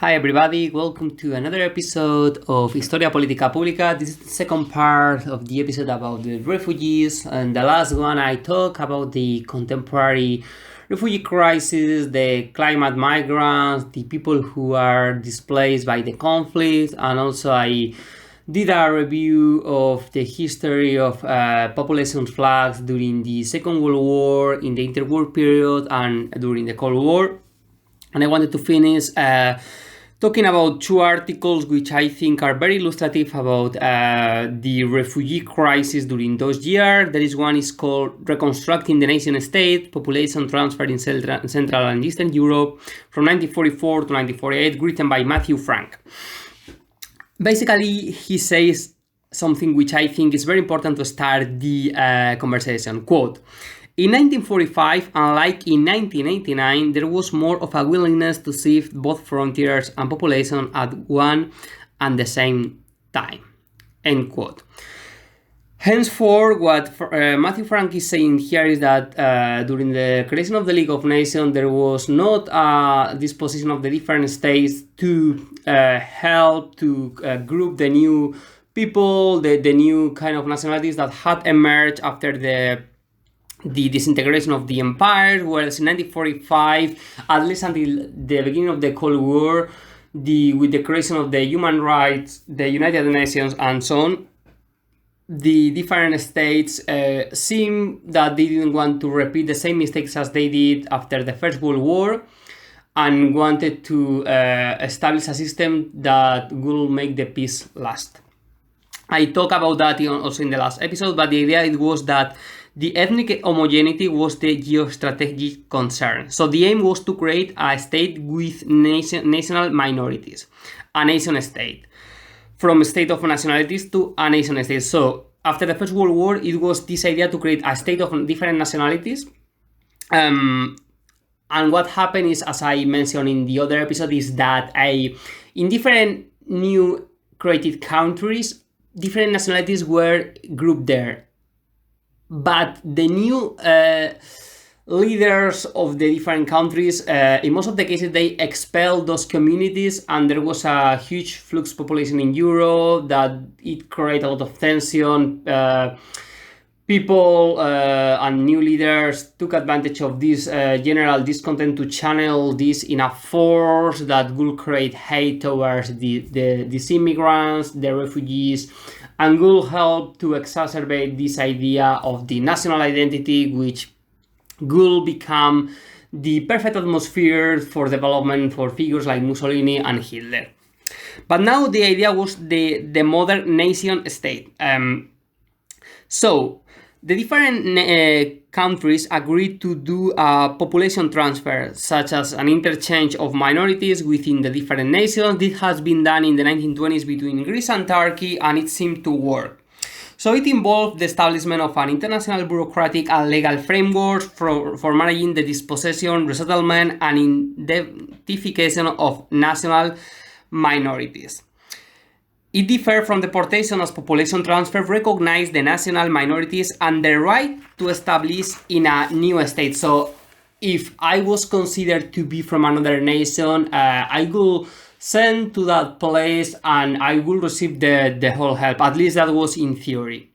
Hi everybody, welcome to another episode of Historia Politica Pública. This is the second part of the episode about the refugees, and the last one I talk about the contemporary refugee crisis, the climate migrants, the people who are displaced by the conflict, and also I did a review of the history of population flags during the Second World War, in the interwar period, and during the Cold War. And I wanted to finish talking about two articles which I think are very illustrative about the refugee crisis during those years. There is one is called Reconstructing the Nation State, Population Transfer in Central and Eastern Europe from 1944 to 1948, written by Matthew Frank. Basically, he says something which I think is very important to start the conversation. Quote, in 1945, unlike in 1989, there was more of a willingness to shift both frontiers and population at one and the same time. End quote. Henceforth, what Matthew Frank is saying here is that during the creation of the League of Nations, there was not a disposition of the different states to help to group the new people, the new kind of nationalities that had emerged after the disintegration of the empire, whereas in 1945, at least until the beginning of the Cold War, with the creation of the human rights, the United Nations, and so on, the different states seem that they didn't want to repeat the same mistakes as they did after the First World War, and wanted to establish a system that will make the peace last. I talked about that also in the last episode, but the idea was that the ethnic homogeneity was the geostrategic concern. So the aim was to create a state with national minorities, a nation state, from a state of nationalities to a nation state. So after the First World War, it was this idea to create a state of different nationalities. And what happened is, as I mentioned in the other episode, is that in different new created countries, different nationalities were grouped there. But the new leaders of the different countries, in most of the cases, they expelled those communities, and there was a huge flux population in Europe that it created a lot of tension. People and new leaders took advantage of this general discontent to channel this in a force that will create hate towards these immigrants, the refugees, and will help to exacerbate this idea of the national identity, which will become the perfect atmosphere for development for figures like Mussolini and Hitler. But now the idea was the modern nation state. So the different countries agreed to do a population transfer, such as an interchange of minorities within the different nations. This has been done in the 1920s between Greece and Turkey, and it seemed to work. So it involved the establishment of an international bureaucratic and legal framework for managing the dispossession, resettlement, and identification of national minorities. It differed from deportation, as population transfer recognized the national minorities and the right to establish in a new state. So if I was considered to be from another nation, I will send to that place and I will receive the whole help. At least that was in theory.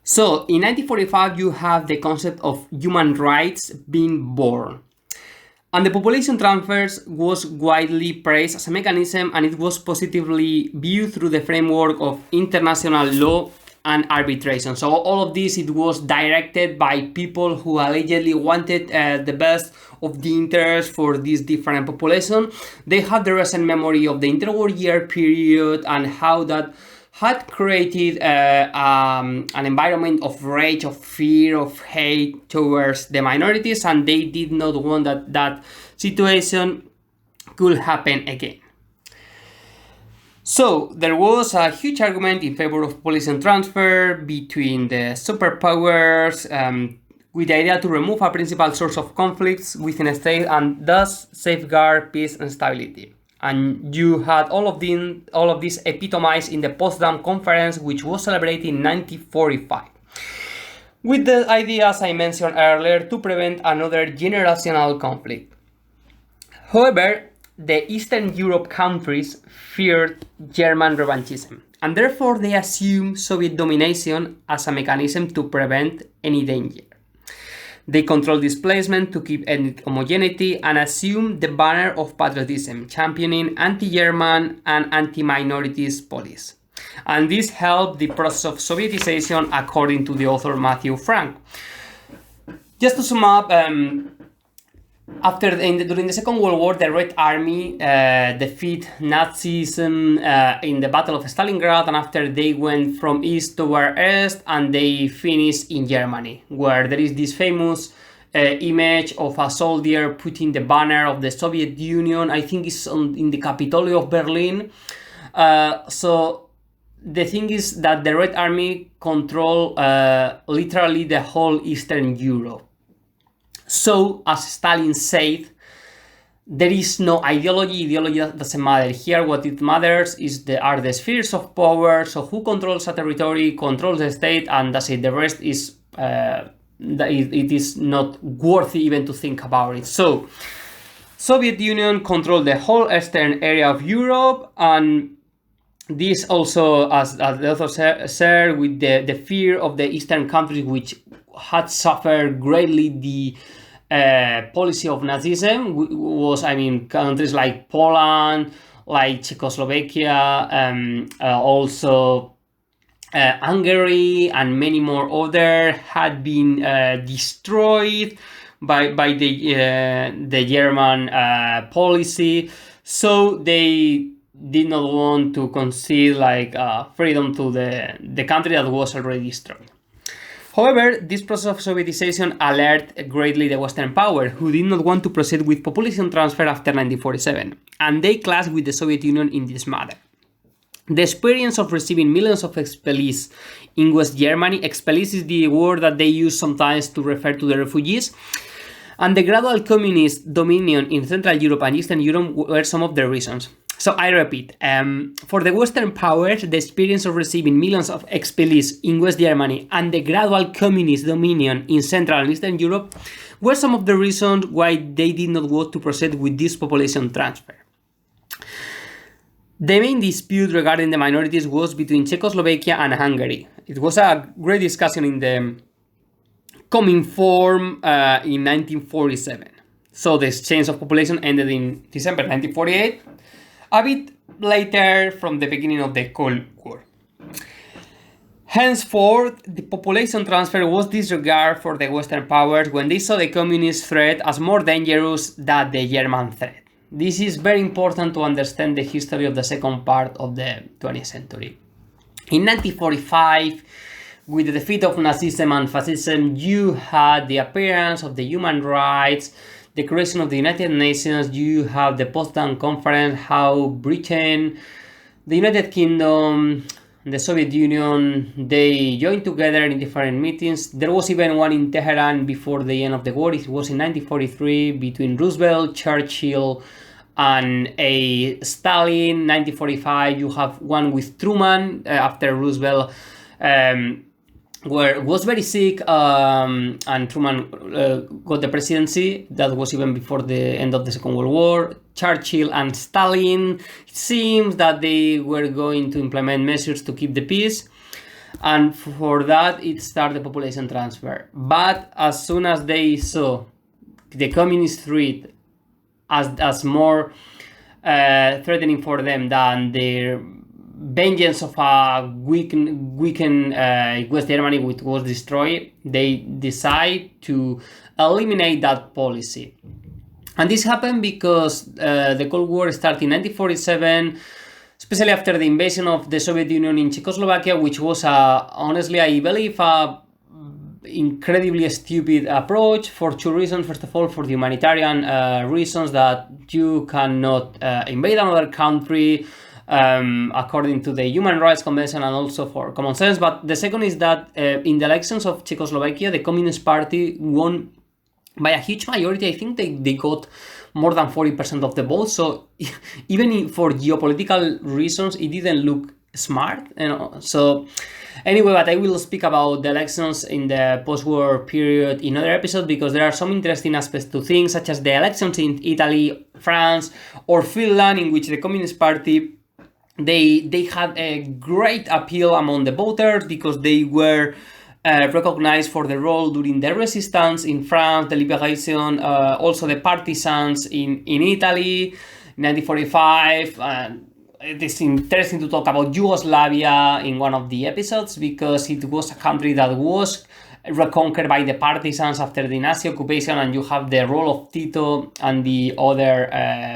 So in 1945, you have the concept of human rights being born. And the population transfers was widely praised as a mechanism, and it was positively viewed through the framework of international law and arbitration. So all of this, it was directed by people who allegedly wanted the best of the interest for this different population. They had the recent memory of the interwar year period and how that had created an environment of rage, of fear, of hate towards the minorities, and they did not want that situation could happen again. So there was a huge argument in favor of population transfer between the superpowers, with the idea to remove a principal source of conflicts within a state and thus safeguard peace and stability. And you had all of this epitomized in the postdom conference, which was celebrated in 1945, with the idea, as I mentioned earlier, to prevent another generational conflict. However, the Eastern Europe countries feared German revanchism, and therefore they assumed Soviet domination as a mechanism to prevent any danger. They controlled displacement to keep ethnic homogeneity and assumed the banner of patriotism, championing anti-German and anti-minorities policies. And this helped the process of Sovietization, according to the author Matthew Frank. Just to sum up, during the Second World War, the Red Army defeated Nazism in the Battle of Stalingrad, and after they went from east toward west, and they finished in Germany, where there is this famous image of a soldier putting the banner of the Soviet Union. I think it's in the Capitol of Berlin. So the thing is that the Red Army controlled literally the whole Eastern Europe. So, as Stalin said, there is no ideology. Ideology doesn't matter here. What it matters are the spheres of power. So, who controls a territory controls the state, and that's it. The rest is it is not worthy even to think about it. So, Soviet Union controlled the whole eastern area of Europe, and this also, as the author said, with the fear of the eastern countries, which had suffered greatly the policy of Nazism, was, countries like Poland, like Czechoslovakia, also Hungary, and many more other had been destroyed by the German policy. So they did not want to concede freedom to the country that was already destroyed. However, this process of Sovietization alerted greatly the Western power, who did not want to proceed with population transfer after 1947, and they clashed with the Soviet Union in this matter. The experience of receiving millions of expellees in West Germany — expellees is the word that they use sometimes to refer to the refugees — and the gradual communist dominion in Central Europe and Eastern Europe were some of the reasons. So I repeat, for the Western powers, the experience of receiving millions of expellees in West Germany and the gradual communist dominion in Central and Eastern Europe were some of the reasons why they did not want to proceed with this population transfer. The main dispute regarding the minorities was between Czechoslovakia and Hungary. It was a great discussion in the Coming-Form in 1947. So the exchange of population ended in December 1948. A bit later from the beginning of the Cold War. Henceforth, the population transfer was disregarded for the Western powers when they saw the communist threat as more dangerous than the German threat. This is very important to understand the history of the second part of the 20th century. In 1945, with the defeat of Nazism and fascism, you had the appearance of the human rights, the creation of the United Nations. You have the postdom conference, how Britain, the United Kingdom, the Soviet Union, they joined together in different meetings. There was even one in Tehran before the end of the war. It was in 1943 between Roosevelt, Churchill, and Stalin. 1945, you have one with Truman after Roosevelt was very sick, and Truman got the presidency. That was even before the end of the Second World War. Churchill and Stalin, it seems that they were going to implement measures to keep the peace, and for that it started the population transfer. But as soon as they saw the communist threat as more threatening for them than their vengeance of a weakened West Germany, which was destroyed, they decide to eliminate that policy. And this happened because the Cold War started in 1947, especially after the invasion of the Soviet Union in Czechoslovakia, which was, honestly, I believe, incredibly stupid approach for two reasons. First of all, for the humanitarian reasons, that you cannot invade another country according to the Human Rights Convention, and also for common sense. But the second is that in the elections of Czechoslovakia, the Communist Party won by a huge majority. I think they got more than 40% of the votes. So even for geopolitical reasons, it didn't look smart, so anyway, but I will speak about the elections in the post-war period in other episodes, because there are some interesting aspects to things, such as the elections in Italy, France, or Finland, in which the Communist Party, they had a great appeal among the voters because they were recognized for the role during the resistance in France, the liberation, also the partisans in Italy, 1945. It is interesting to talk about Yugoslavia in one of the episodes, because it was a country that was reconquered by the partisans after the Nazi occupation, and you have the role of Tito and the other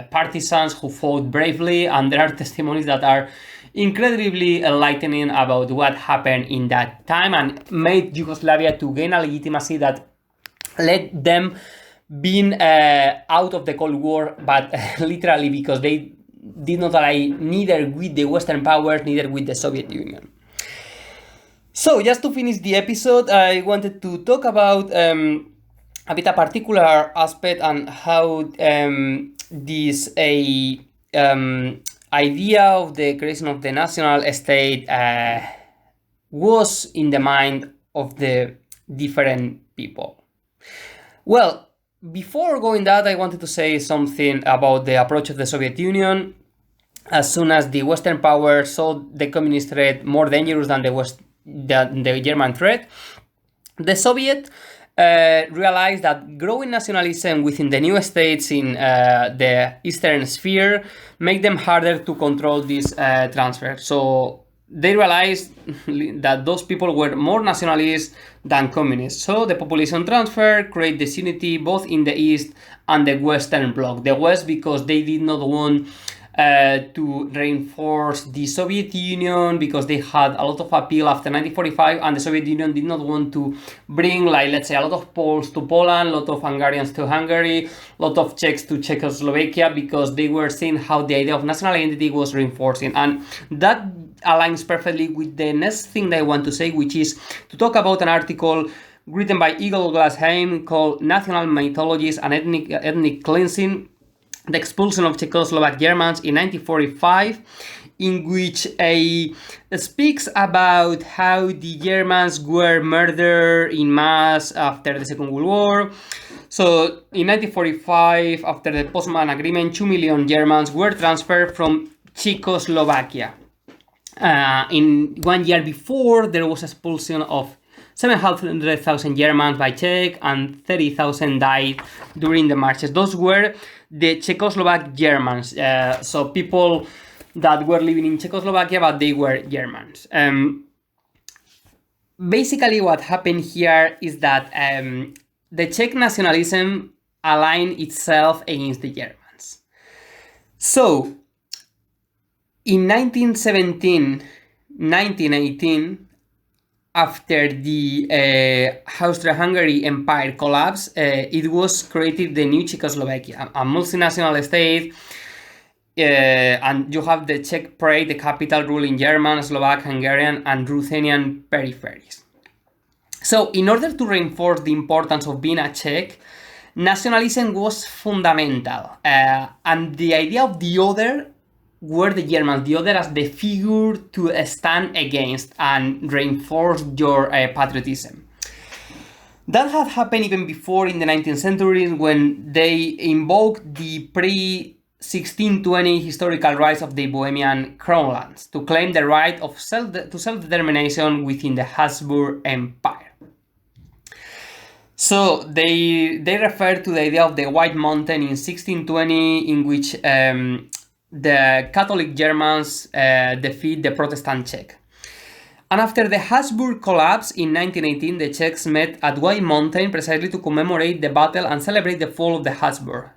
partisans who fought bravely, and there are testimonies that are incredibly enlightening about what happened in that time and made Yugoslavia to gain a legitimacy that led them being out of the Cold War, but literally because they did not ally neither with the Western powers, neither with the Soviet Union. So, just to finish the episode, I wanted to talk about a bit a particular aspect and how this idea of the creation of the national state was in the mind of the different people. Well, before going that, I wanted to say something about the approach of the Soviet Union. As soon as the Western powers saw the communist threat more dangerous than the German threat, the Soviet realized that growing nationalism within the new states in the Eastern sphere made them harder to control this transfer. So they realized that those people were more nationalists than communists. So the population transfer created disunity both in the East and the Western bloc. The West, because they did not want to reinforce the Soviet Union, because they had a lot of appeal after 1945, and the Soviet Union did not want to bring, like, let's say, a lot of Poles to Poland, a lot of Hungarians to Hungary, a lot of Czechs to Czechoslovakia, because they were seeing how the idea of national identity was reinforcing. And that aligns perfectly with the next thing that I want to say, which is to talk about an article written by Eagle Glassheim called National Mythologies and Ethnic Cleansing: The Expulsion of Czechoslovak Germans in 1945, in which speaks about how the Germans were murdered in mass after the Second World War. So in 1945, after the Postman Agreement, 2 million Germans were transferred from Czechoslovakia. In 1 year before, there was expulsion of 700,000 Germans by Czech, and 30,000 died during the marches. Those were the Czechoslovak Germans, so people that were living in Czechoslovakia, but they were Germans. Basically, what happened here is that the Czech nationalism aligned itself against the Germans. So, in 1917, 1918, after the Austro-Hungary Empire collapsed, it was created the new Czechoslovakia, a multinational state, and you have the Czech Prague, the capital, ruling German, Slovak, Hungarian, and Ruthenian peripheries. So, in order to reinforce the importance of being a Czech, nationalism was fundamental, and the idea of the other were the Germans, the other as the figure to stand against and reinforce your patriotism. That had happened even before in the 19th century, when they invoked the pre-1620 historical rights of the Bohemian Crown lands to claim the right of self-determination within the Habsburg Empire. So they refer to the idea of the White Mountain in 1620, in which the Catholic Germans defeat the Protestant Czech. And after the Habsburg collapse in 1918, the Czechs met at White Mountain precisely to commemorate the battle and celebrate the fall of the Habsburg.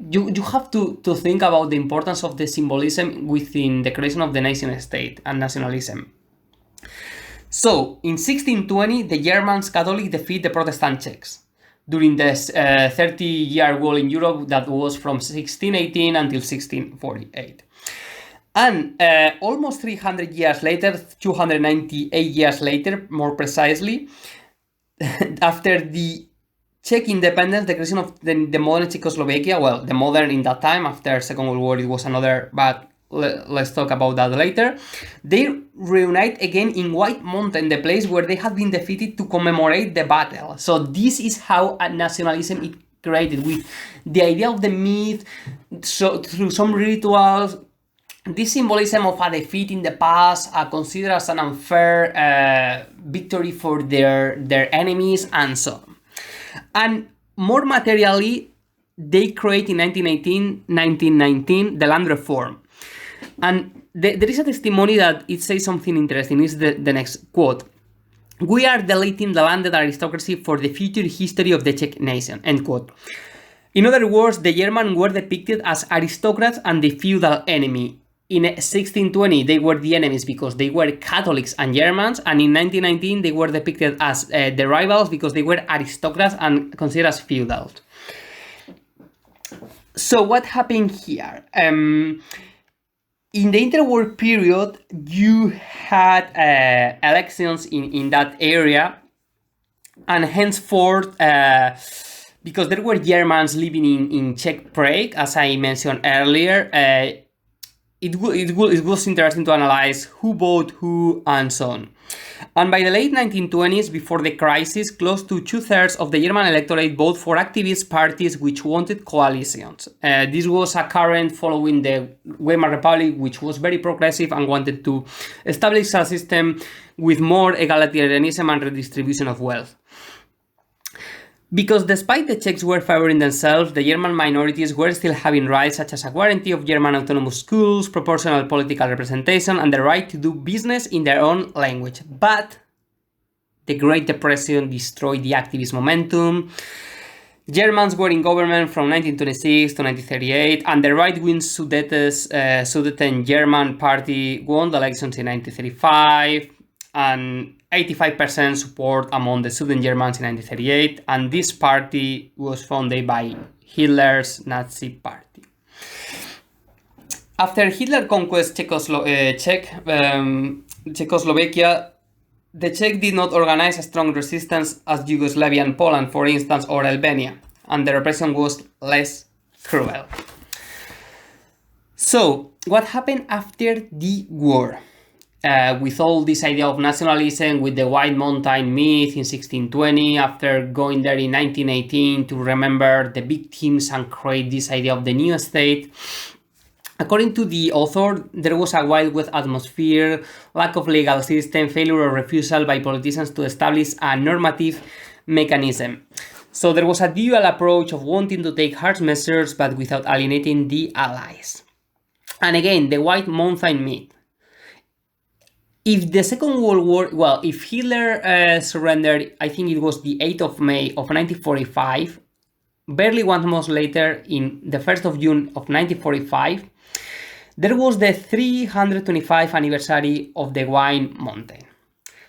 You have to think about the importance of the symbolism within the creation of the nation state and nationalism. So, in 1620, the Germans Catholic defeat the Protestant Czechs during the 30-year war in Europe that was from 1618 until 1648. And almost 300 years later, 298 years later, more precisely, after the Czech independence, the creation of the modern Czechoslovakia, well, the modern in that time, after Second World War, it was another, but let's talk about that later. They reunite again in White Mountain, the place where they had been defeated, to commemorate the battle. So this is how nationalism is created, with the idea of the myth, so through some rituals, this symbolism of a defeat in the past, considered as an unfair victory for their enemies, and so on. And more materially, they create in 1919 the land reform. And there is a testimony that it says something interesting. It's the next quote. "We are deleting the landed aristocracy for the future history of the Czech nation," end quote. In other words, the Germans were depicted as aristocrats and the feudal enemy. In 1620, they were the enemies because they were Catholics and Germans, and in 1919, they were depicted as the rivals because they were aristocrats and considered as feudals. So what happened here? In the interwar period, you had elections in that area, and henceforth, because there were Germans living in Czech Prague, as I mentioned earlier, it was interesting to analyze who voted who and so on. And by the late 1920s, before the crisis, close to 2/3 of the German electorate voted for activist parties which wanted coalitions. This was a current following the Weimar Republic, which was very progressive and wanted to establish a system with more egalitarianism and redistribution of wealth. Because despite the Czechs were favoring themselves, the German minorities were still having rights such as a guarantee of German autonomous schools, proportional political representation, and the right to do business in their own language. But the Great Depression destroyed the activist momentum. Germans were in government from 1926 to 1938, and the right-wing Sudeten German Party won the elections in 1935, and 85% support among the Southern Germans in 1938, and this party was founded by Hitler's Nazi party. After Hitler conquests Czechoslovakia, the Czech did not organize a strong resistance as Yugoslavia and Poland, for instance, or Albania, and the repression was less cruel. So, what happened after the war? With all this idea of nationalism, with the White Mountain myth in 1620, after going there in 1918 to remember the victims and create this idea of the new state. According to the author, there was a Wild West atmosphere, lack of legal system, failure or refusal by politicians to establish a normative mechanism. So there was a dual approach of wanting to take harsh measures but without alienating the allies. And again, the White Mountain myth. If the Second World War, well, if Hitler surrendered, I think it was the 8th of May of 1945, barely 1 month later, in the 1st of June of 1945, there was the 325th anniversary of the White Mountain.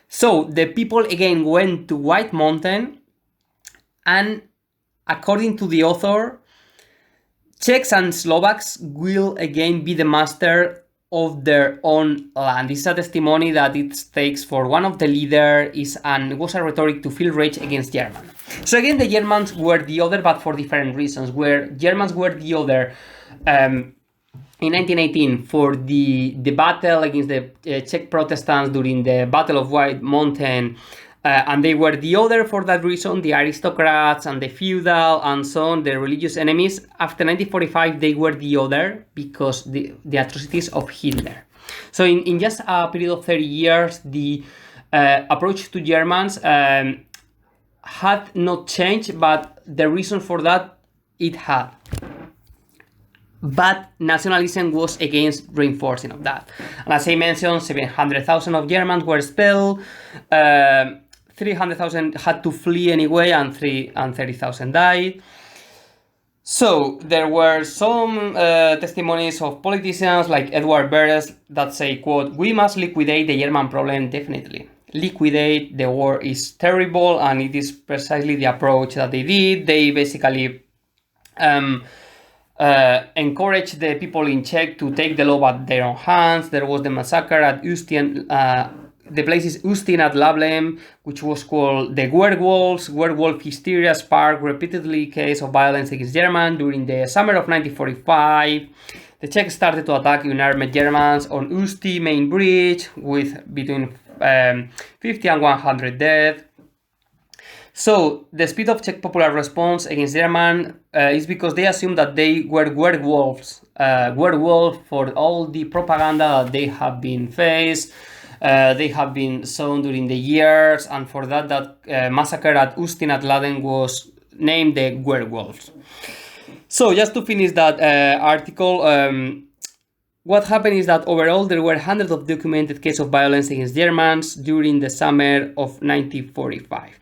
So the people again went to White Mountain, and according to the author, Czechs and Slovaks will again be the master of their own land. This is a testimony that it takes for one of the leaders, and it was a rhetoric to feel rage against Germany. So again, the Germans were the other, but for different reasons. Where Germans were the other in 1918 for the battle against the Czech Protestants during the Battle of White Mountain, and they were the other for that reason, the aristocrats and the feudal and so on, the religious enemies. After 1945, they were the other because the atrocities of Hitler. So in just a period of 30 years, the approach to Germans had not changed, but the reason for that, it had. But nationalism was against reinforcing of that. And as I mentioned, 700,000 of Germans were expelled, 300,000 had to flee anyway, and 30,000 died. So there were some testimonies of politicians like Edward Beres that say, quote, "We must liquidate the German problem, definitely. Liquidate, the war is terrible," and it is precisely the approach that they did. They basically encouraged the people in Czech to take the law at their own hands. There was the massacre at Ústí, the place is Ústí nad Labem, which was called the werewolf hysteria sparked repeatedly case of violence against Germans during the summer of 1945. The Czechs started to attack unarmed Germans on Ústí main bridge with between 50 and 100 dead. So the speed of Czech popular response against German is because they assumed that they were werewolves for all the propaganda that they have been faced. They have been sown during the years, and for that massacre at Ústí nad Labem was named the werewolves. So just to finish that article, what happened is that overall there were hundreds of documented cases of violence against Germans during the summer of 1945.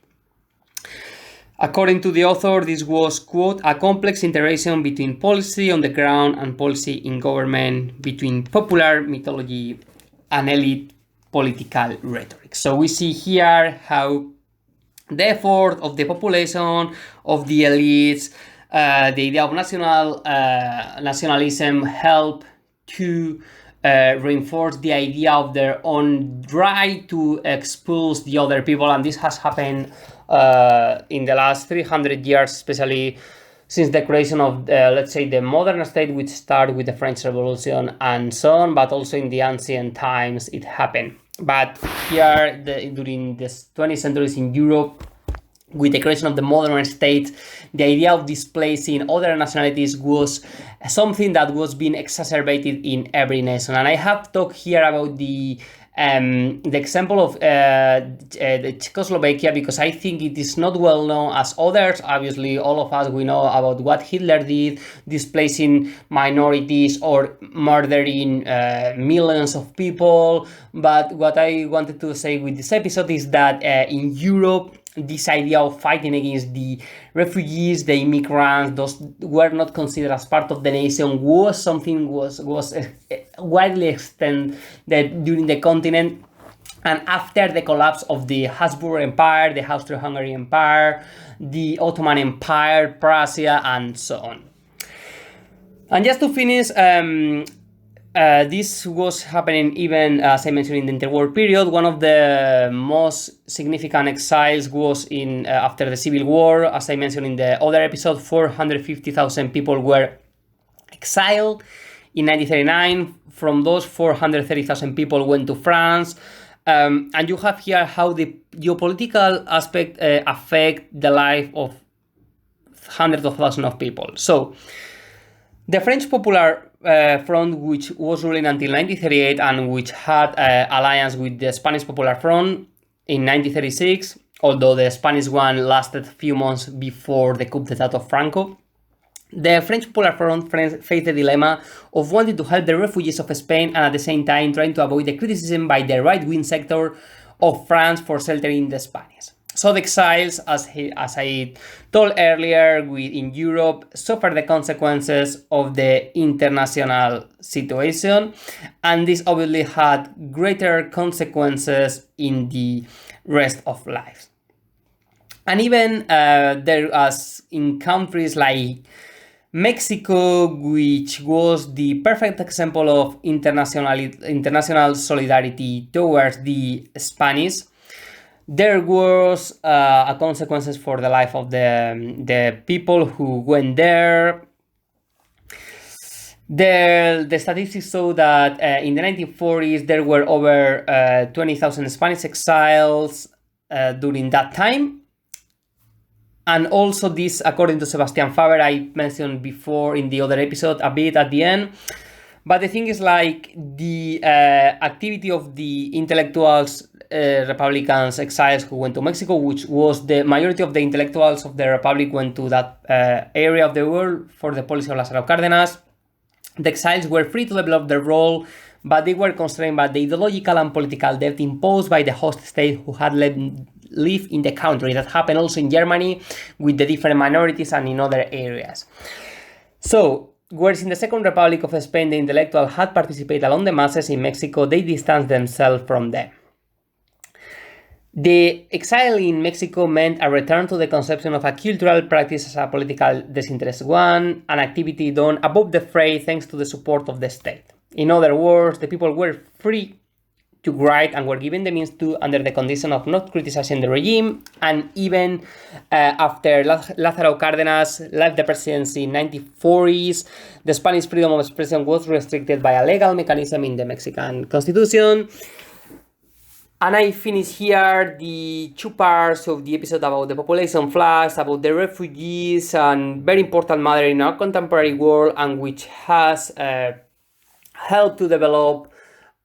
According to the author, this was, quote, a complex interaction between policy on the ground and policy in government, between popular mythology and elite political rhetoric. So we see here how the effort of the population, of the elites, the idea of nationalism help to reinforce the idea of their own right to expose the other people, and this has happened in the last 300 years, especially since the creation of, let's say, the modern state, which started with the French Revolution and so on, but also in the ancient times it happened. But here, during the 20th centuries in Europe, with the creation of the modern state, the idea of displacing other nationalities was something that was being exacerbated in every nation. And I have talked here about the example of the Czechoslovakia, because I think it is not well known as others. Obviously, all of us, we know about what Hitler did, displacing minorities or murdering millions of people. But what I wanted to say with this episode is that in Europe, this idea of fighting against the refugees, the immigrants, those were not considered as part of the nation, was something was widely extended during the continent. And after the collapse of the Habsburg Empire, the Austro-Hungary Empire, the Ottoman Empire, Prussia, and so on. And just to finish, this was happening even, as I mentioned, in the interwar period. One of the most significant exiles was in after the Civil War. As I mentioned in the other episode, 450,000 people were exiled in 1939. From those, 430,000 people went to France. And you have here how the geopolitical aspect affect the life of hundreds of thousands of people. So the French Popular Front, which was ruling until 1938 and which had alliance with the Spanish Popular Front in 1936, although the Spanish one lasted a few months before the coup d'etat of Franco. The French Popular Front faced the dilemma of wanting to help the refugees of Spain and at the same time trying to avoid the criticism by the right-wing sector of France for sheltering the Spanish. So the exiles, as I told earlier, in Europe, suffered the consequences of the international situation, and this obviously had greater consequences in the rest of life. And even there, as in countries like Mexico, which was the perfect example of international solidarity towards the Spanish, there was a consequences for the life of the people who went there. The statistics show that in the 1940s there were over 20,000 Spanish exiles during that time. And also this, according to Sebastian Faber, I mentioned before in the other episode a bit at the end. But the thing is, like, the activity of the intellectuals, Republicans, exiles who went to Mexico, which was the majority of the intellectuals of the Republic went to that area of the world for the policy of Lázaro Cárdenas. The exiles were free to develop their role, but they were constrained by the ideological and political debt imposed by the host state who had lived in the country. That happened also in Germany with the different minorities and in other areas. So, whereas in the Second Republic of Spain, the intellectuals had participated along the masses, in Mexico, they distanced themselves from them. The exile in Mexico meant a return to the conception of a cultural practice as a political disinterested one, an activity done above the fray thanks to the support of the state. In other words, the people were free to write and were given the means to under the condition of not criticizing the regime. And even after Lázaro Cárdenas left the presidency in 1940s, the Spanish freedom of expression was restricted by a legal mechanism in the Mexican Constitution. And I finish here the two parts of the episode about the population flux, about the refugees, and very important matter in our contemporary world, and which has helped to develop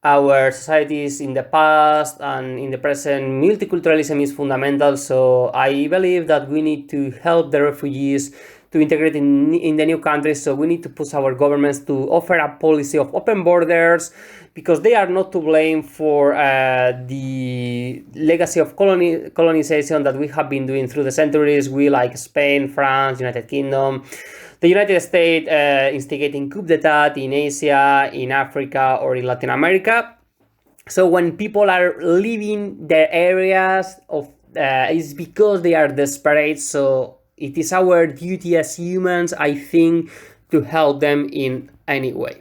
our societies in the past and in the present. Multiculturalism is fundamental, so I believe that we need to help the refugees to integrate in the new countries. So we need to push our governments to offer a policy of open borders, because they are not to blame for the legacy of colonization that we have been doing through the centuries. We, like Spain, France, United Kingdom, the United States, instigating coup d'etat in Asia, in Africa, or in Latin America. So when people are leaving their areas of, it's because they are desperate. So it is our duty as humans, I think, to help them in any way.